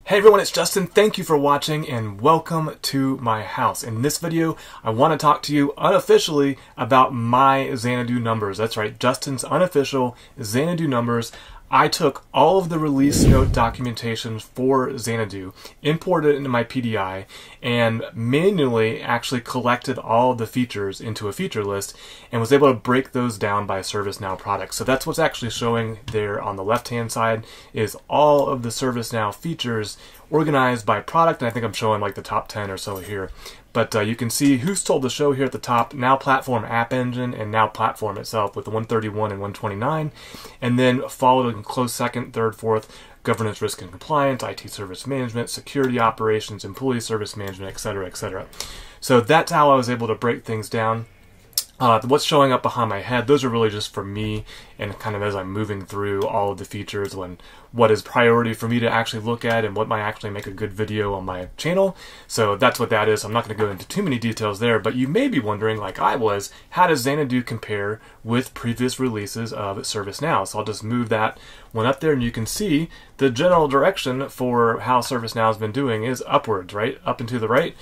Hey everyone, it's Justin. Thank you for watching and welcome to my house. In this video, I want to talk to you unofficially about my Xanadu numbers. That's right, Justin's unofficial Xanadu numbers. I took all of the release note documentation for Xanadu, imported it into my PDI, and manually actually collected all of the features into a feature list and was able to break those down by ServiceNow products. So that's what's actually showing there on the left-hand side is all of the ServiceNow features organized by product, and I think I'm showing like the top 10 or so here. But you can see who's told the show here at the top, Now Platform App Engine and Now Platform itself with the 131 and 129, and then followed in close second, third, fourth, Governance, Risk and Compliance, IT Service Management, Security Operations, Employee Service Management, etc., etc. So that's how I was able to break things down. What's showing up behind my head, those are really just for me and kind of as I'm moving through all of the features when what is priority for me to actually look at and what might actually make a good video on my channel. So that's what that is. I'm not going to go into too many details there, but you may be wondering, like I was, how does Xanadu compare with previous releases of ServiceNow? So I'll just move that one up there and you can see the general direction for how ServiceNow has been doing is upwards, right? Up and to the right.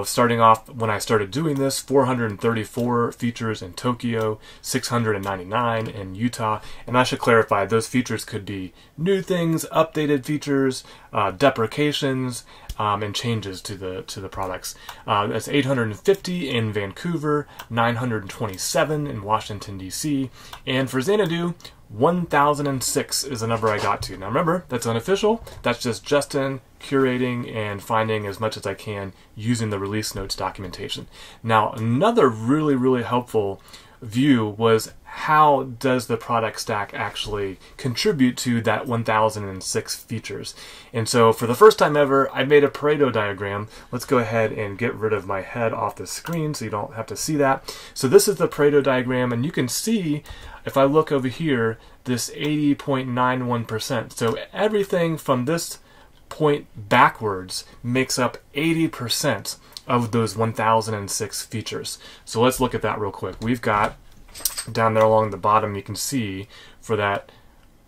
Starting off when I started doing this, 434 features in Tokyo, 699 in Utah, and I should clarify those features could be new things, updated features, deprecations, and changes to the products. That's 850 in Vancouver, 927 in Washington DC, and for Xanadu, 1006 is the number I got to. Now remember, that's unofficial. That's just Justin curating and finding as much as I can using the release notes documentation. Now another really helpful view was how does the product stack actually contribute to that 1006 features. And so for the first time ever, I made a Pareto diagram. Let's go ahead and get rid of my head off the screen so you don't have to see that. So this is the Pareto diagram, and you can see if I look over here, this 80.91%. So everything from this point backwards makes up 80% of those 1006 features. So let's look at that real quick. We've got down there along the bottom, you can see for that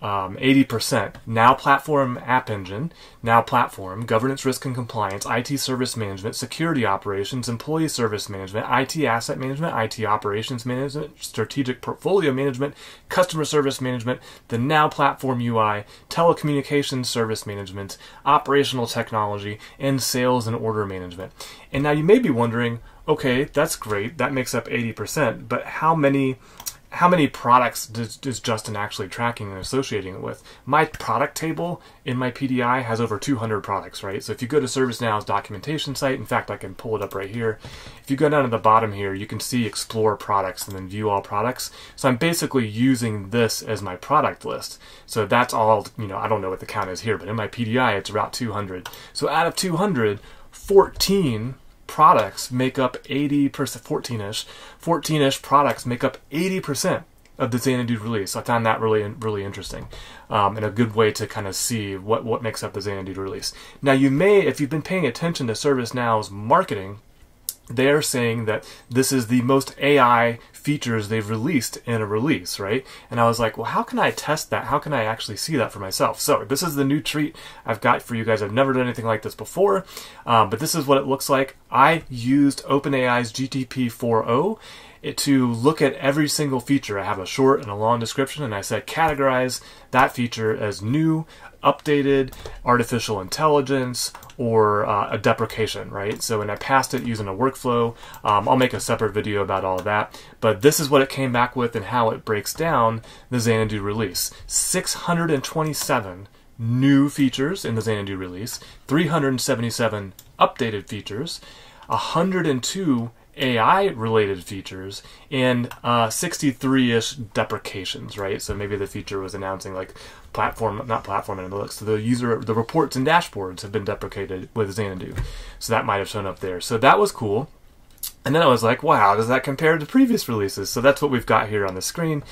80%, Now Platform App Engine, Now Platform, Governance, Risk and Compliance, IT Service Management, Security Operations, Employee Service Management, IT Asset Management, IT Operations Management, Strategic Portfolio Management, Customer Service Management, the Now Platform UI, Telecommunications Service Management, Operational Technology, and Sales and Order Management. And now you may be wondering, okay, that's great, that makes up 80%, but how many products is Justin actually tracking and associating it with? My product table in my PDI has over 200 products, right? So if you go to ServiceNow's documentation site, in fact, I can pull it up right here. If you go down to the bottom here, you can see Explore Products and then View All Products. So I'm basically using this as my product list. So that's all, I don't know what the count is here, but in my PDI, it's about 200. So out of 200, 14 products make up 80%, 14-ish products make up 80% of the Xanadu release. So I found that really interesting, and a good way to kind of see what makes up the Xanadu release. Now you may, if you've been paying attention to ServiceNow's marketing, they're saying that this is the most AI features they've released in a release, right? And I was like, well, how can I test that? How can I actually see that for myself? So this is the new treat I've got for you guys. I've never done anything like this before, but this is what it looks like. I used OpenAI's GTP 4.0 to look at every single feature. I have a short and a long description, and I said categorize that feature as new, updated, artificial intelligence, or a deprecation, right? So when I passed it using a workflow, I'll make a separate video about all of that, but this is what it came back with and how it breaks down the Xanadu release. 627 new features in the Xanadu release, 377 updated features, 102 AI-related features, and 63-ish deprecations, right? So maybe the feature was announcing like not platform analytics. So the reports and dashboards have been deprecated with Xanadu. So that might have shown up there. So that was cool. And then I was like, wow, how does that compare to previous releases? So that's what we've got here on the screen.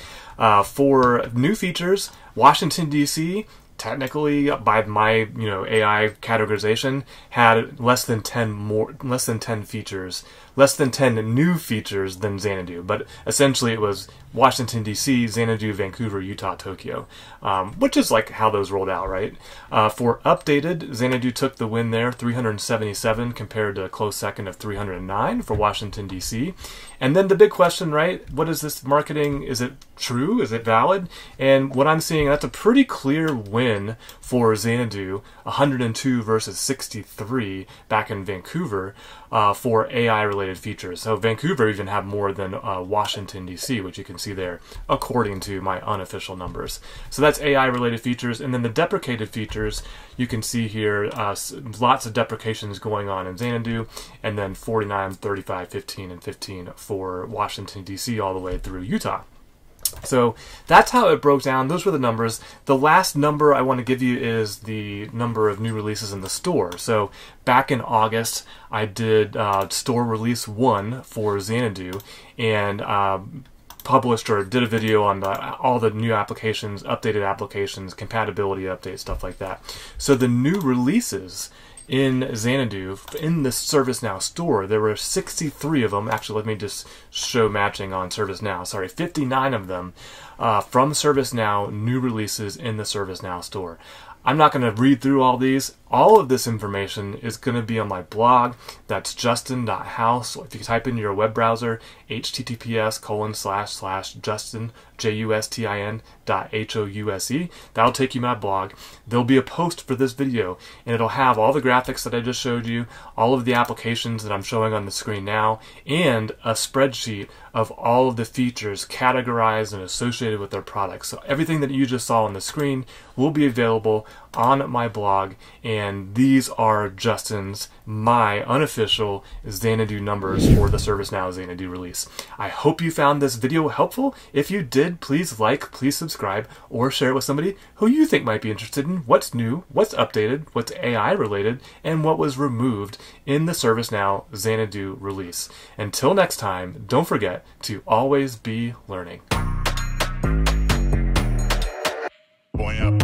For new features, Washington, D.C., technically, by my AI categorization, had less than 10 features, less than 10 new features than Xanadu. But essentially, it was Washington D.C., Xanadu, Vancouver, Utah, Tokyo, which is like how those rolled out, right? For updated, Xanadu took the win there, 377 compared to a close second of 309 for Washington D.C. And then the big question, right? What is this marketing? Is it true? Is it valid? And what I'm seeing, that's a pretty clear win for Xanadu, 102 versus 63 back in Vancouver for AI-related features. So Vancouver even had more than Washington, D.C., which you can see there, according to my unofficial numbers. So that's AI-related features. And then the deprecated features, you can see here, lots of deprecations going on in Xanadu, and then 49, 35, 15, and 15 for Washington, D.C., all the way through Utah. So that's how it broke down. Those were the numbers. The last number I want to give you is the number of new releases in the store. So back in August, I did store release 1 for Xanadu, and published or did a video on all the new applications, updated applications, compatibility updates, stuff like that. So the new releases in Xanadu, in the ServiceNow store, there were 63 of them. Actually, let me just show matching on ServiceNow. Sorry, 59 of them from ServiceNow, new releases in the ServiceNow store. I'm not going to read through all these. All of this information is going to be on my blog. That's justin.house. If you type in your web browser, https://justin, justin.house, that'll take you to my blog. There'll be a post for this video, and it'll have all the graphics that I just showed you, all of the applications that I'm showing on the screen now, and a spreadsheet of all of the features categorized and associated with their products. So everything that you just saw on the screen will be available on my blog, and these are my unofficial Xanadu numbers for the ServiceNow Xanadu release. I hope you found this video helpful. If you did, please like, please subscribe, or share it with somebody who you think might be interested in what's new, what's updated, what's AI related, and what was removed in the ServiceNow Xanadu release. Until next time, don't forget to always be learning. Boy up.